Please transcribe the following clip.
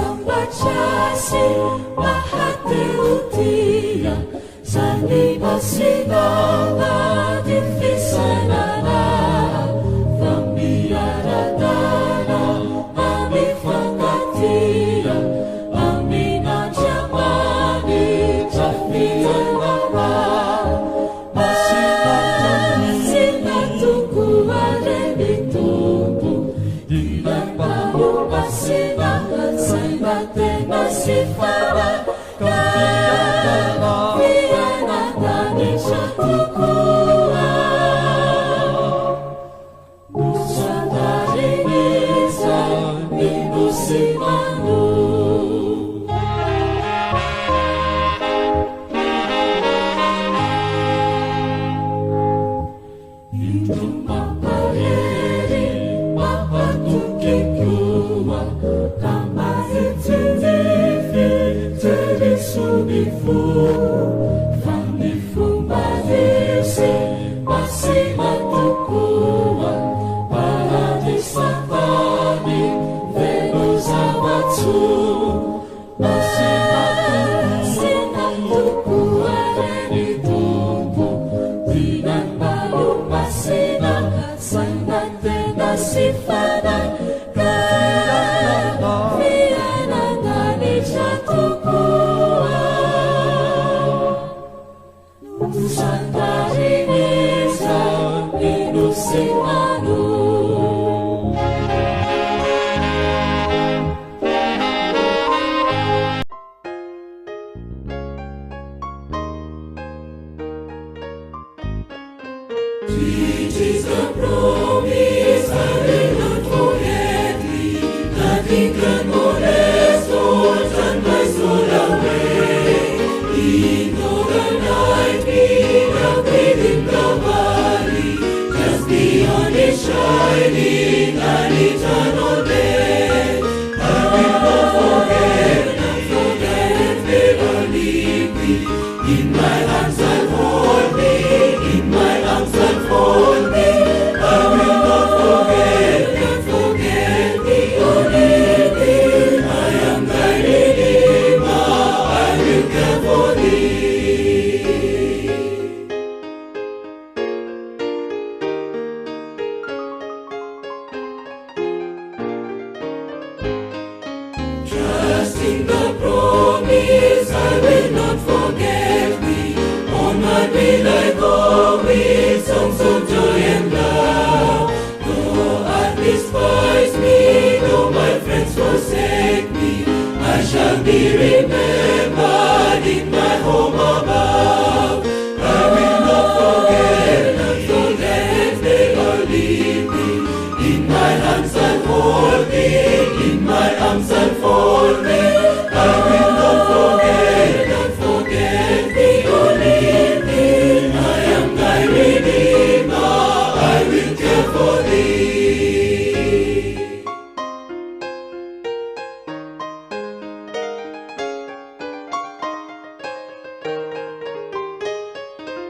Vinasambacciasi mahati utia sani basinana difisanana fambiaradana ami fangatia ami najamani tafianana sinatuku arenitumbu dinambahu basina saibate nasifara Viana tani shatukua Nusantari nisa minusimanu Indum mapareri mapatukikua Kama itinifi terisubifu Fanifu malisi masimatukuwa Paradisatani venuzawatsu Masinatukuwa renitumbu Dinan balu masina Sainate nasifana Viana tani shatukua Nusantari nisa minusimanu It is the